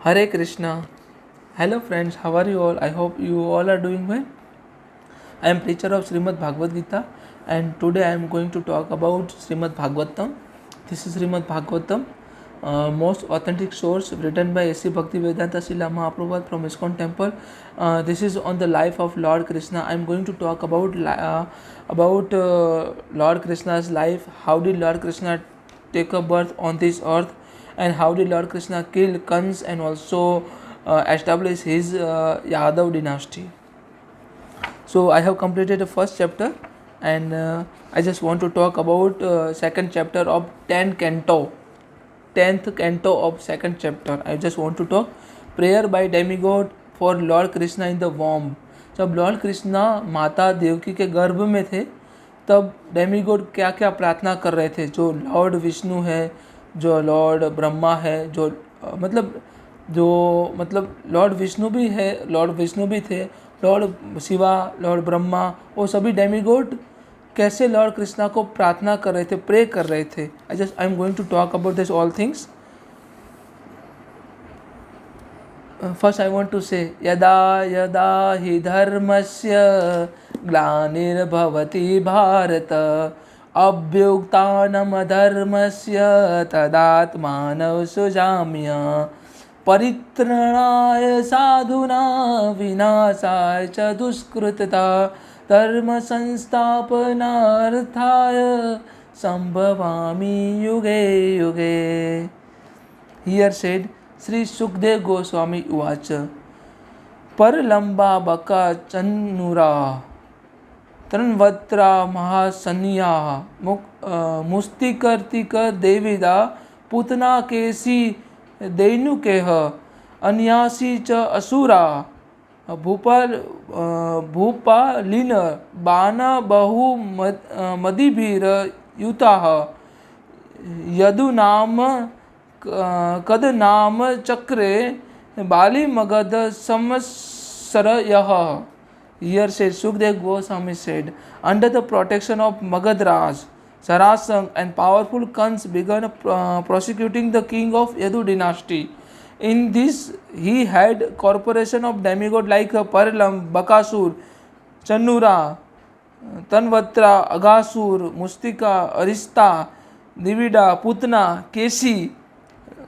Hare Krishna. Hello friends, how are you all? I hope you all are doing well. I am preacher of Srimad Bhagavad Gita and today I am going to talk about Srimad Bhagavatam. This is Srimad Bhagavatam, most authentic source written by A.C. Bhaktivedanta Srila Mahaprabhupada from ISKCON temple. This is on the life of Lord Krishna. I am going to talk about Lord Krishna's life. How did Lord Krishna take a birth on this earth, and how did Lord Krishna kill Kans and also establish his Yadav dynasty. So I have completed the first chapter, and I just want to talk about second chapter of 10th canto of second chapter. I just want to talk prayer by demigod for Lord Krishna in the womb. जब Lord Krishna माता देवकी के गर्भ में थे तब demigod क्या क्या प्रार्थना कर रहे थे. जो लॉर्ड विष्णु है, जो लॉर्ड ब्रह्मा है, जो लॉर्ड विष्णु भी है, लॉर्ड विष्णु भी थे, लॉर्ड शिवा, लॉर्ड ब्रह्मा, वो सभी डेमीगॉड कैसे लॉर्ड कृष्णा को प्रार्थना कर रहे थे, प्रे कर रहे थे. I am going to talk about this all things. First I want to say यदा यदा हि धर्मस्य ग्लानिर्भवति भारत अभ्युत्थानमधर्मस्य तदात्मानं सृजाम्य परित्राणाय साधूनां विनाशाय च दुष्कृतता धर्म संस्थापनार्थाय संभवामि युगे युगे. Here said Sri Sukdev Goswami उवाच परलंबा बका चन्नुरा तन्वत्रा महासन्या मुस्तिकर्तिक देविदा पुतना केसी दैनुकेह अन्यासी च असुरा भूपालिन बाण बहु मदिभिर युताः यदुनाम कदनाम चक्रे बाली Magadh समसरयः. Here said Sukdev Goswami said, under the protection of Magadhraj, Sarasang and powerful Kans began prosecuting the king of Yadu dynasty. In this he had corporation of demigod like Paralam, Bakasur, Channura, Tanvatra, Agasur, Mustika, Arista, Divida, Putna, Kesi,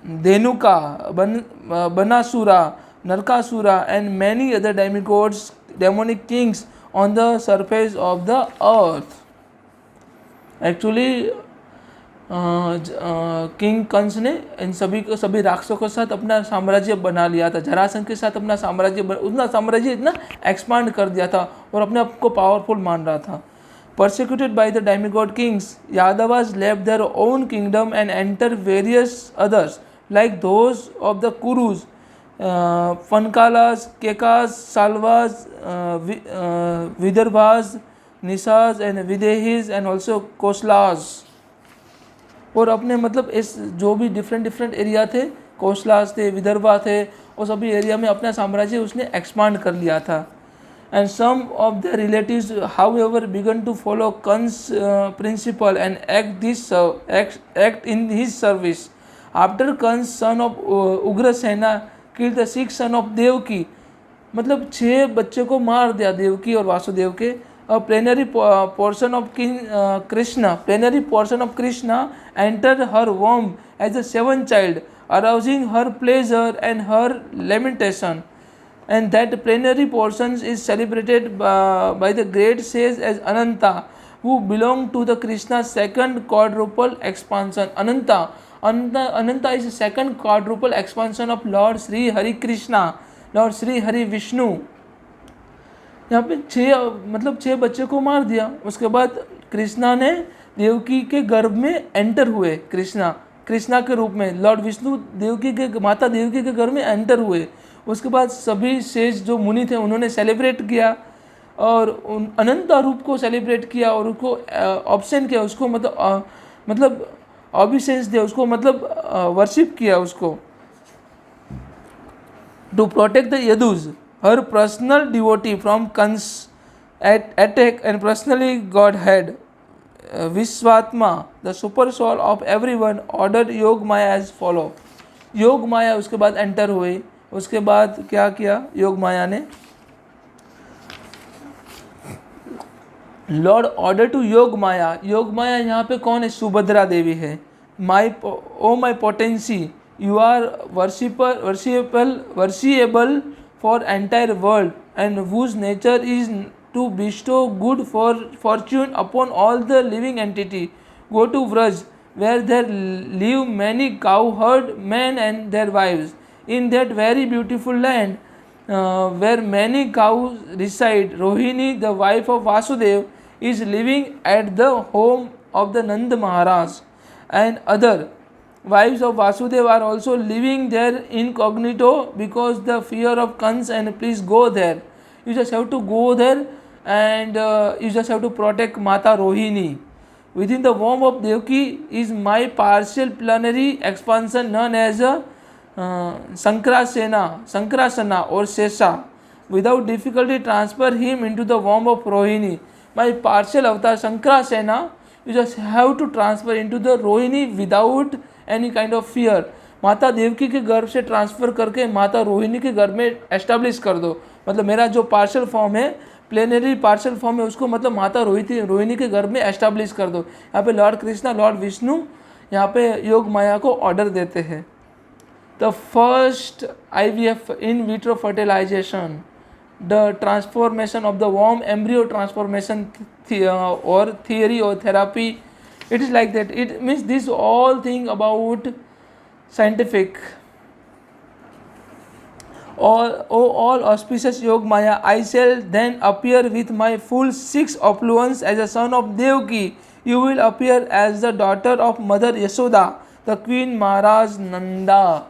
Denuka, Banasura, Narkasura and many other demigods, demonic kings on the surface of the earth. Actually king Kansa ने इन सभी राक्षसों के साथ अपना साम्राज्य बना लिया था. जरासंध के साथ अपना साम्राज्य इतना एक्सपांड कर दिया था और अपने आप को पावरफुल मान रहा था. Persecuted by the demigod kings, Yadavas left their own kingdom and entered various others like those of the Kurus, Pankalas, Kekas, Salvas, Vidarbhas, निशाज and Videhis and also Kosalas. और अपने इस जो भी डिफरेंट एरिया थे, कोसलाज थे, विदर्भा थे, वो सभी एरिया में अपना साम्राज्य उसने एक्सपांड कर लिया था. And some of the relatives however began to follow Kansa principle and act in his service. After Kansa son of Ugrasena kill the 6 son of Devaki, 6 बच्चे को मार दिया देवकी और वासुदेव के. A plenary portion of Krishna entered her womb as a 7th child, arousing her pleasure and her lamentation. And that plenary portion is celebrated by the great sage as Ananta, who belong to the Krishna's second quadruple expansion. Ananta is the second quadruple expansion of Lord Sri Hari Krishna, Lord Sri Hari Vishnu. यहाँ पे 6 बच्चे को मार दिया. उसके बाद कृष्णा ने देवकी के गर्भ में एंटर हुए. कृष्णा के रूप में लॉर्ड विष्णु माता देवकी के गर्भ में एंटर हुए. उसके बाद सभी शेष जो मुनि थे उन्होंने सेलिब्रेट किया और अनंत रूप को सेलिब्रेट किया और उसको ऑप्शन किया, उसको ऑबिसेंस दिया, उसको वर्शिप किया उसको. To protect the Yadus, her personal devotee from Kans attack and personally Godhead Vishwatma, the super soul of everyone, ordered Yogmaya as follow. योग माया उसके बाद एंटर हुई। उसके बाद क्या किया योग माया ने, लॉर्ड ऑर्डर टू योग माया। योग माया यहाँ पे कौन है, सुभद्रा देवी है। My potency, you are worshipable for entire world and whose nature is to bestow good fortune upon all the living entity. Go to Vraj, where there live many cowherd men and their wives. In that very beautiful land, where many cows reside, Rohini, the wife of Vasudev, is living at the home of the Nand Maharaj, and other wives of Vasudev are also living there incognito because the fear of Kans. And please go there. You just have to go there, and you just have to protect Mata Rohini. Within the womb of Devaki is my partial planetary expansion known as Sankrasana or Sesha. Without difficulty transfer him into the womb of Rohini. My partial avatar Sankrasena, you just have to transfer into the Rohini without any kind of fear. माता देवकी के गर्भ से transfer करके माता रोहिणी के गर्भ में establish कर दो। मतलब मेरा जो पार्शियल फॉर्म है, प्लेनरी पार्शियल फॉर्म है, उसको मतलब माता रोहिणी के गर्भ में एस्टेब्लिश कर दो। यहाँ पे लॉर्ड कृष्णा, लॉर्ड विष्णु यहाँ पे योग माया को ऑर्डर देते हैं। The first IVF in vitro fertilization, the transformation of the worm embryo transformation or theory or therapy, it is like that. It means this all thing about scientific. All auspicious Yog Maya, I shall then appear with my full 6 affluence as a son of Devaki. You will appear as the daughter of Mother Yashoda, the Queen Maharaj Nanda.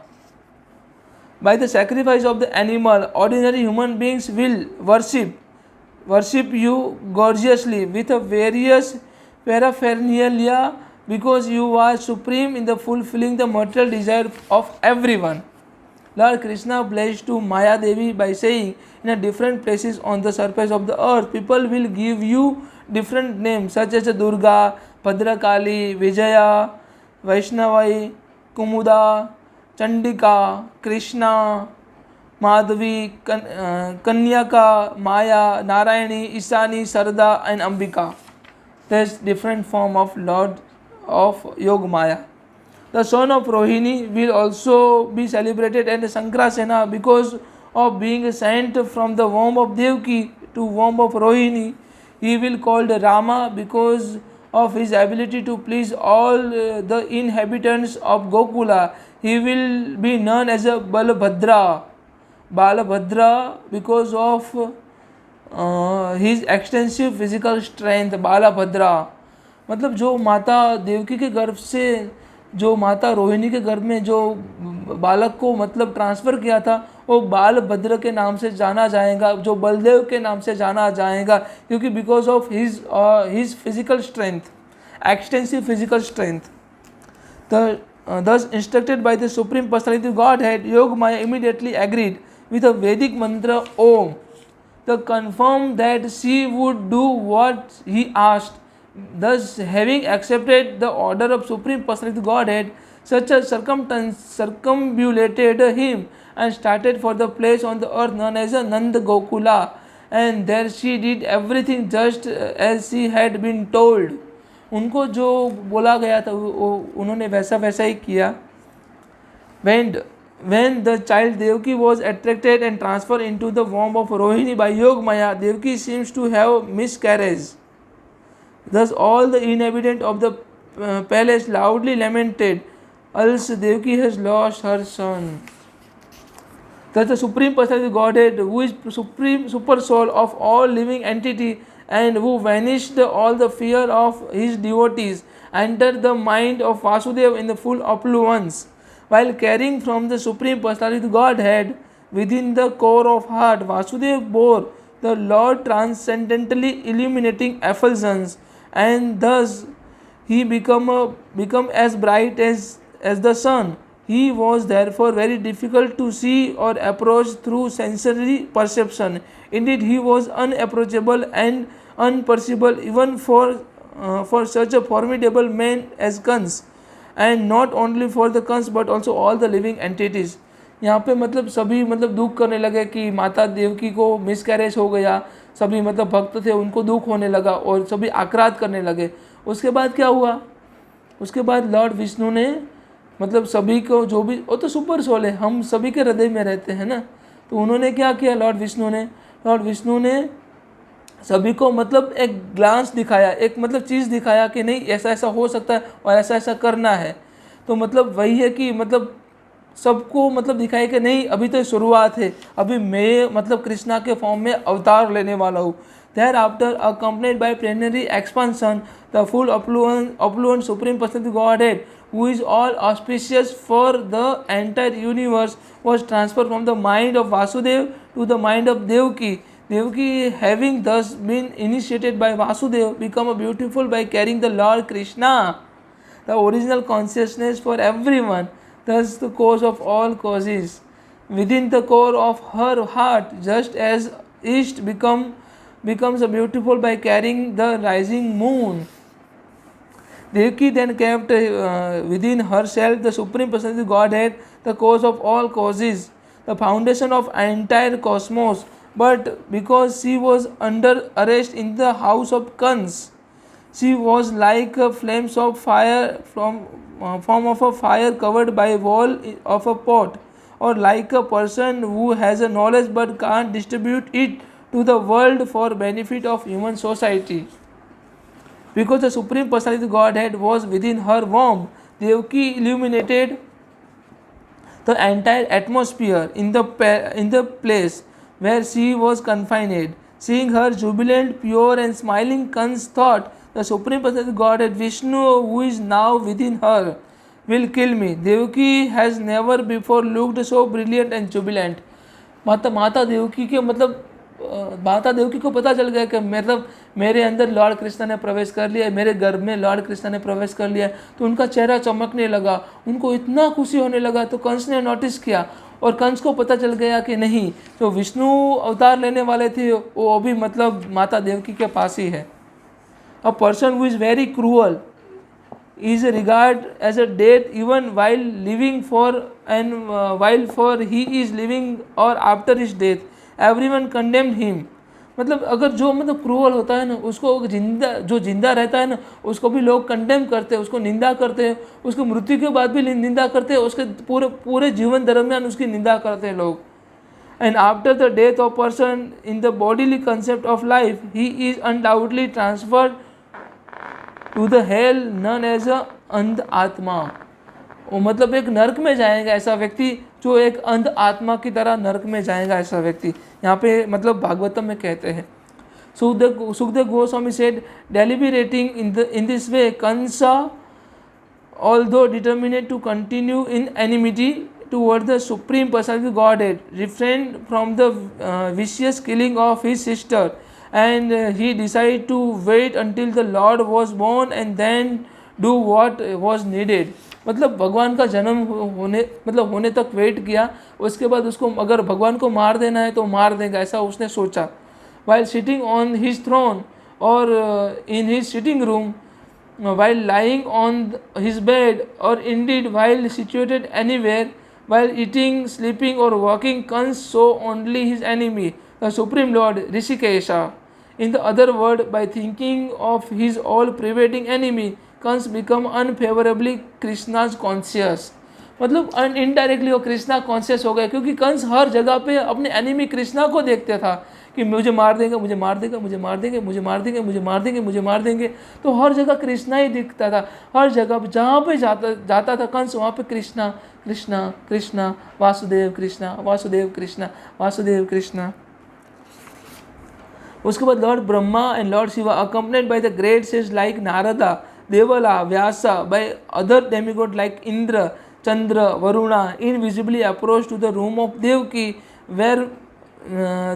By the sacrifice of the animal, ordinary human beings will worship you gorgeously with a various paraphernalia, because you are supreme in the fulfilling the material desire of everyone. Lord Krishna blessed to Maya Devi by saying, in a different places on the surface of the earth, people will give you different names such as Durga, Bhadrakali, Vijaya, Vaishnavi, Kumuda, Chandika, Krishna, Madhavi, Kanyaka, Maya, Narayani, Isani, Sarada and Ambika. There is different form of Lord of Yog Maya. The son of Rohini will also be celebrated at Sankrasena because of being sent from the womb of Devaki to womb of Rohini. He will called Rama because of his ability to please all the inhabitants of Gokula. He will be known as a Balabhadra because of his extensive physical strength. Balabhadra मतलब जो माता देवकी के गर्भ से, जो माता रोहिणी के गर्भ में जो बालक को मतलब ट्रांसफ़र किया था, वो बालभद्र के नाम से जाना जाएगा, जो बलदेव के नाम से जाना जाएगा, क्योंकि because of his physical strength, extensive physical strength. Thus instructed by the Supreme Personality of Godhead, Yog Maya immediately agreed with a Vedic mantra Om, to confirm that she would do what he asked. Thus, having accepted the order of Supreme Personality of Godhead, such a circumambulated him and started for the place on the earth known as Nand Gokula, and there she did everything just as she had been told. उनको जो बोला गया था उन्होंने वैसा वैसा ही किया. When the child Devaki was attracted and transferred into the womb of Rohini by Yog Maya, Devaki seems to have miscarriage. Thus all the inhabitants of the palace loudly lamented, else Devaki has lost her son. Thus the Supreme Personality of Godhead, who is supreme super soul of all living entity and who vanished all the fear of his devotees, entered the mind of Vasudeva in the full affluence. While carrying from the Supreme Personality of Godhead within the core of heart, Vasudeva bore the Lord transcendently illuminating effulgence, and thus he become as bright as the sun. He was therefore very difficult to see or approach through sensory perception. Indeed, he was unapproachable and unperceivable even for such a formidable man as Kans. and not only for the Kans but also all the living entities. यहाँ पे मतलब सभी मतलब दुख करने लगे कि माता देवकी को मिसकैरेज हो गया, सभी मतलब भक्त थे उनको दुख होने लगा और सभी आक्रांत करने लगे। उसके बाद क्या हुआ, उसके बाद लॉर्ड विष्णु ने मतलब सभी को जो भी, वो तो सुपर सोल है, हम सभी के हृदय में रहते हैं ना, तो उन्होंने क्या किया, लॉर्ड विष्णु ने सभी को मतलब एक ग्लांस दिखाया, एक मतलब चीज़ दिखाया कि नहीं ऐसा ऐसा हो सकता है और ऐसा ऐसा करना है। तो मतलब वही है कि मतलब सबको मतलब दिखाया कि नहीं अभी तो शुरुआत है, अभी मैं मतलब कृष्णा के फॉर्म में अवतार लेने वाला हूँ। Thereafter accompanied by plenary expansion the full opulent supreme personality Godhead who is all auspicious for the entire universe was transferred from the mind of Vasudev to the mind of Devaki. Devaki, having thus been initiated by Vasudev, become a beautiful by carrying the Lord Krishna, the original consciousness for everyone, thus the cause of all causes, within the core of her heart, just as East becomes a beautiful by carrying the rising moon. Devaki then kept within herself the Supreme Personality Godhead, the cause of all causes, the foundation of entire cosmos. But because she was under arrest in the house of Kans, she was like a flames of fire from form of a fire covered by a wall of a pot, or like a person who has a knowledge but can't distribute it to the world for benefit of human society. Because the Supreme Personality Godhead was within her womb, Devaki illuminated the entire atmosphere in the place where she was confined. Seeing her jubilant, pure and smiling, Kans thought, the Supreme Personality Godhead Vishnu, who is now within her, will kill me. Devaki has never before looked so brilliant and jubilant. माता देवकी के मतलब माता देवकी को पता चल गया कि मतलब मेरे अंदर लॉर्ड कृष्ण ने प्रवेश कर लिया, मेरे गर्भ में लॉर्ड कृष्ण ने प्रवेश कर लिया, तो उनका चेहरा चमकने लगा, उनको इतना खुशी होने लगा। तो कंस ने नोटिस किया और कंस को पता चल गया कि नहीं, जो विष्णु अवतार लेने वाले थे वो अभी मतलब माता देवकी के पास ही है। A person who is very cruel is regarded as a death even while living for he is living or after his death, everyone condemned him. मतलब अगर जो मतलब क्रूअल होता है ना, उसको जो जिंदा रहता है ना उसको भी लोग कंडेम करते हैं, उसको निंदा करते हैं, उसको मृत्यु के बाद भी निंदा करते हैं, उसके पूरे जीवन दरमियान उसकी निंदा करते हैं लोग। And after the death of person in the bodily concept of life, he is undoubtedly transferred to the hell none as a अंध आत्मा। वो मतलब एक नरक में जाएगा ऐसा व्यक्ति, जो एक अंध आत्मा की तरह नरक में जाएगा ऐसा व्यक्ति। यहाँ पे मतलब भागवतम में कहते हैं। Sukhdev Goswami said, deliberating in this way Kamsa although determined to continue in enmity toward the Supreme Personality Godhead, refrained from the vicious killing of his sister, and he decided to wait until the Lord was born and then do what was needed. मतलब भगवान का जन्म होने तक wait किया, उसके बाद उसको अगर भगवान को मार देना है तो मार देगा, ऐसा उसने सोचा। While sitting on his throne or in his sitting room, while lying on his bed, or indeed while situated anywhere, while eating, sleeping or walking, Kans saw only his enemy, the Supreme Lord Rishikesha. In the other word, by thinking of his all-pervading enemy, Kans become unfavorably Krishna's conscious. मतलब indirectly वो Krishna conscious हो गए, क्योंकि कंस हर जगह पे अपने enemy Krishna को देखते था कि मुझे मार देंगे, मुझे मार देंगे, मुझे मार देंगे, मुझे मार देंगे, मुझे मार देंगे, मुझे मार देंगे। तो हर जगह कृष्णा ही दिखता था, हर जगह जहाँ पे जाता था कंस, वहाँ पे कृष्णा कृष्णा कृष्णा, वासुदेव कृष्णा, वासुदेव कृष्णा, वासुदेव कृष्णा। उसके बाद lord Brahma and lord Shiva accompanied by the great sage like Narada, Devala, Vyasa, by other demigod like Indra, Chandra, Varuna, invisibly approached to the room of Devaki, where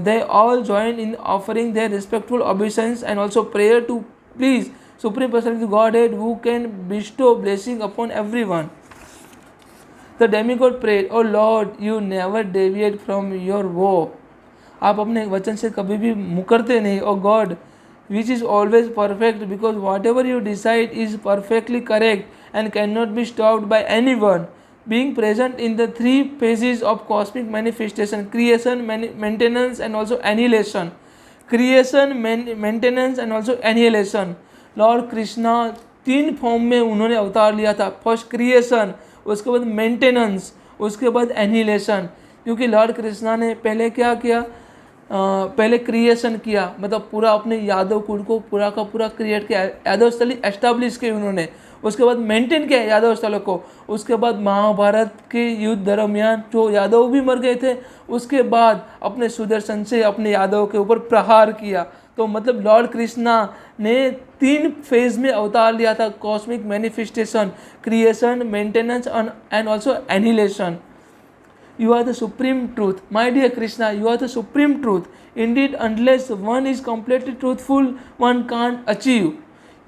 they all joined in offering their respectful obeisance and also prayer to please Supreme Personality Godhead, who can bestow blessing upon everyone. The demigod prayed, "O Lord, you never deviate from your vow." आप अपने वचन से कभी भी मुकरते नहीं। ओ God, which is always perfect, because whatever you decide is perfectly correct and cannot be stopped by anyone. Being present in the three phases of cosmic manifestation: creation, maintenance and also annihilation. Creation, maintenance and also annihilation. Lord Krishna 3 form में उन्होंने अवतार लिया था. First creation, उसके बाद maintenance, उसके बाद annihilation. क्योंकि लॉर्ड कृष्णा ने पहले क्या किया, पहले क्रिएशन किया, मतलब पूरा अपने यादव कुल को पूरा का पूरा क्रिएट किया, यादव स्थली एस्टैब्लिश की उन्होंने. उसके बाद मेंटेन किया यादव स्थलों को. उसके बाद महाभारत के युद्ध दरमियान जो यादव भी मर गए थे, उसके बाद अपने सुदर्शन से अपने यादव के ऊपर प्रहार किया. तो मतलब लॉर्ड कृष्णा ने 3 फेज में अवतार लिया था: cosmic manifestation, creation, maintenance and also annihilation. You are the supreme truth. My dear Krishna, you are the supreme truth. Indeed, unless one is completely truthful, one can't achieve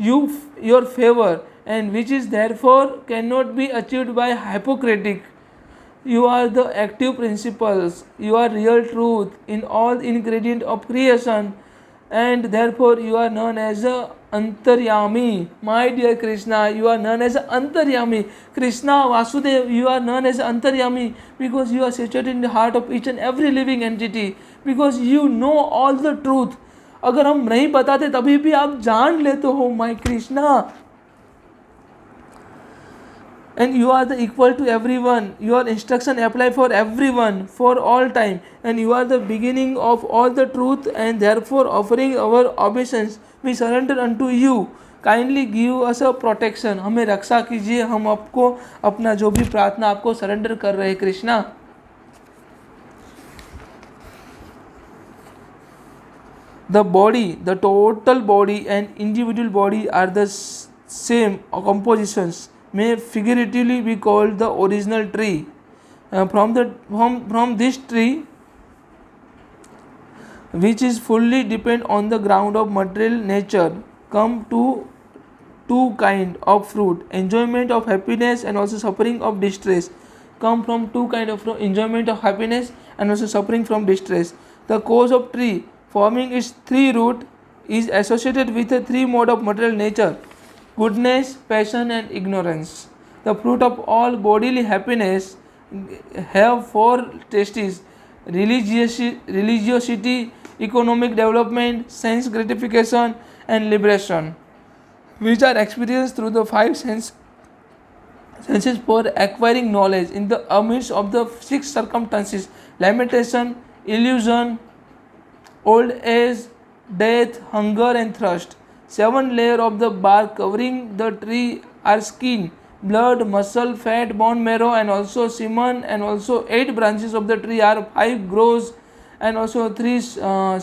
your favor, and which is therefore cannot be achieved by hypocritic. You are the active principles. You are real truth in all ingredient of creation, and therefore you are known as a Antaryami. My dear Krishna, you are known as Antaryami. Krishna Vasudev, you are known as Antaryami because you are situated in the heart of each and every living entity, because you know all the truth. अगर हम नहीं बताते तभी भी आप जान लेते हो, my Krishna. And you are the equal to everyone. Your instruction apply for everyone, for all time, and you are the beginning of all the truth, and therefore offering our obeisance, we surrender unto you. Kindly give us a protection. हमें रक्षा कीजिए, हम आपको अपना जो भी प्रार्थना आपको surrender कर रहे हैं Krishna. The body, the total body and individual body are the same compositions, may figuratively be called the original tree. From this tree, which is fully depend on the ground of material nature, come to two kind of fruit: enjoyment of happiness and also suffering of distress. Come from two kind of fruit: enjoyment of happiness and also suffering from distress. The cause of tree forming its 3 root is associated with the 3 mode of material nature: goodness, passion and ignorance. The fruit of all bodily happiness have 4 tastes: religiosity, economic development, sense gratification and liberation, which are experienced through the 5 senses for acquiring knowledge in the midst of the 6 circumstances: lamentation, illusion, old age, death, hunger and thirst. 7 layers of the bark covering the tree are skin, blood, muscle, fat, bone marrow and also semen, and also 8 branches of the tree are 5 grows and also 3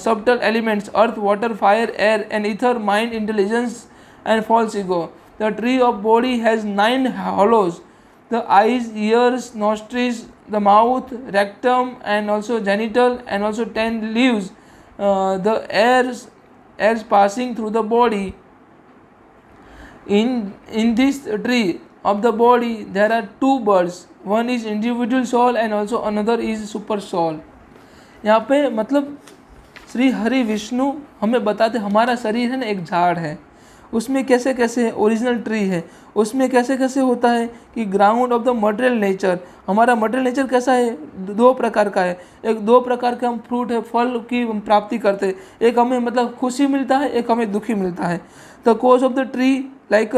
subtle elements: earth, water, fire, air and ether, mind, intelligence and false ego. The tree of body has 9 hollows: the eyes, ears, nostrils, the mouth, rectum and also genital, and also 10 leaves. The airs passing through the body. In this tree of the body there are 2 birds. One is individual soul and also another is super soul. यहाँ पे मतलब श्री हरि विष्णु हमें बताते हमारा शरीर है ना एक झाड़ है, उसमें कैसे कैसे ओरिजिनल ट्री है, उसमें कैसे कैसे होता है कि ground of the material nature. हमारा मटेरियल नेचर कैसा है? 2 प्रकार का है. एक 2 प्रकार के हम फ्रूट है, फल की हम प्राप्ति करते हैं. एक हमें मतलब खुशी मिलता है, एक हमें दुखी मिलता है. The cause of the tree like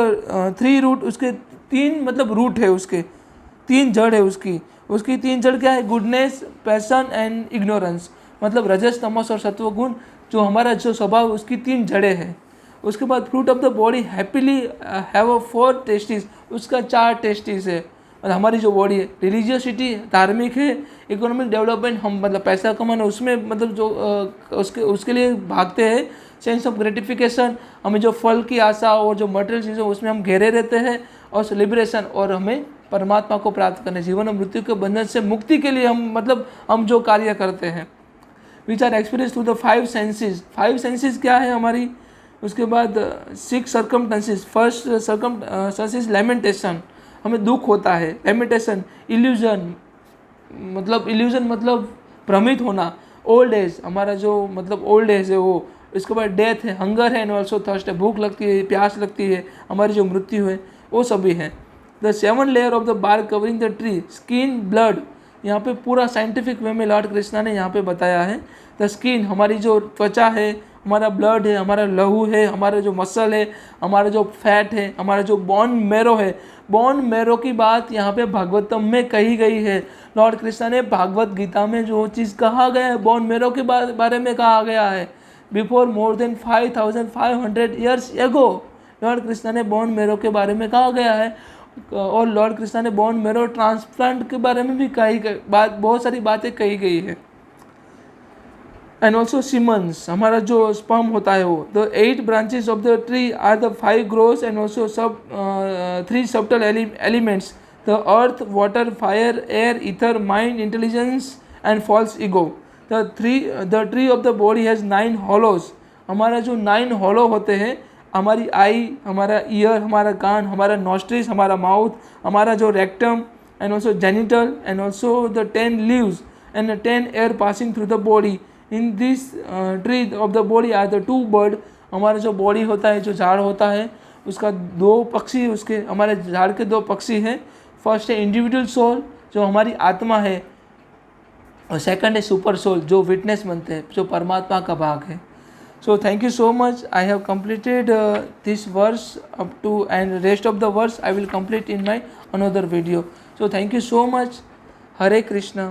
3 root, उसके 3 मतलब रूट है, उसके 3 जड़ है. उसकी 3 जड़ क्या है? Goodness, passion and ignorance. मतलब रजस, तमस और सत्व गुण जो हमारा जो स्वभाव उसकी 3 जड़ें हैं. उसके बाद fruit of the body happily have 4 testis, उसका 4 टेस्टिस है. मतलब हमारी जो बॉडी है रिलीजियसिटी धार्मिक है, इकोनॉमिक डेवलपमेंट हम मतलब पैसा कमाना उसमें मतलब जो उसके लिए भागते हैं. सेंस ऑफ ग्रेटिफिकेशन हमें जो फल की आशा और जो मटेरियल चीज़ें उसमें हम घेरे रहते हैं. और लिबरेशन और हमें परमात्मा को प्राप्त करने, जीवन और मृत्यु के बंधन से मुक्ति के लिए हम जो कार्य करते हैं. Which are experience through the 5 senses. 5 senses क्या है हमारी? उसके बाद 6 सर्कमस्टेंसेस. फर्स्ट सर्कमस्टेंसेस लेमेंटेशन, हमें दुख होता है. लेमेंटेशन. इल्यूजन मतलब भ्रमित होना. ओल्ड एज, हमारा जो मतलब ओल्ड एज है वो. इसके बाद डेथ है, हंगर है एंड ऑल्सो थर्स्ट है, भूख लगती है, प्यास लगती है, हमारी जो मृत्यु है वो सभी है. The 7 layer of the bark covering the tree, skin, blood, यहाँ पे पूरा साइंटिफिक वे में लॉर्ड कृष्णा ने यहाँ पे बताया है। द स्किन, हमारी जो त्वचा है, हमारा ब्लड है, हमारा लहू है, हमारा जो मसल है, हमारा जो फैट है, हमारा जो बोन मैरो है, बोन मैरो की बात यहाँ पे भागवतम में कही गई है। लॉर्ड कृष्णा ने भागवत गीता में जो चीज़ कहा गया है बोन मैरो के बारे में कहा गया है, before more than 5500 years ago Lord Krishna ने बोन मैरो के बारे में कहा गया है। और लॉर्ड कृष्णा ने बोन मैरो ट्रांसप्लांट के बारे में भी बहुत सारी बातें कही गई है। एंड ऑल्सो सीमन्स, हमारा जो स्पर्म होता है वो, the 8 branches of the tree are the 5 gross and also 3 subtle elements, the earth, water, fire, air, ether, mind, intelligence and false ego. The tree of the body has 9 hollows, हमारा जो 9 hollow होते हैं, हमारी आई, हमारा year, हमारा कान, हमारा nostrils, हमारा mouth, हमारा जो rectum and also genital and also the 10 leaves and 10 air passing through the body. In this tree of the body are the 2 bird, हमारा जो बॉडी होता है, जो झाड़ होता है, उसका 2 पक्षी, उसके हमारे झाड़ के 2 पक्षी हैं। फर्स्ट है इंडिविजुअल सोल, जो हमारी आत्मा है, और सेकंड है सुपर सोल, जो विटनेस बनते हैं, जो परमात्मा का भाग है। So thank you so much. I have completed this verse up to, and rest of the verse I will complete in my another video. So thank you so much. Hare Krishna.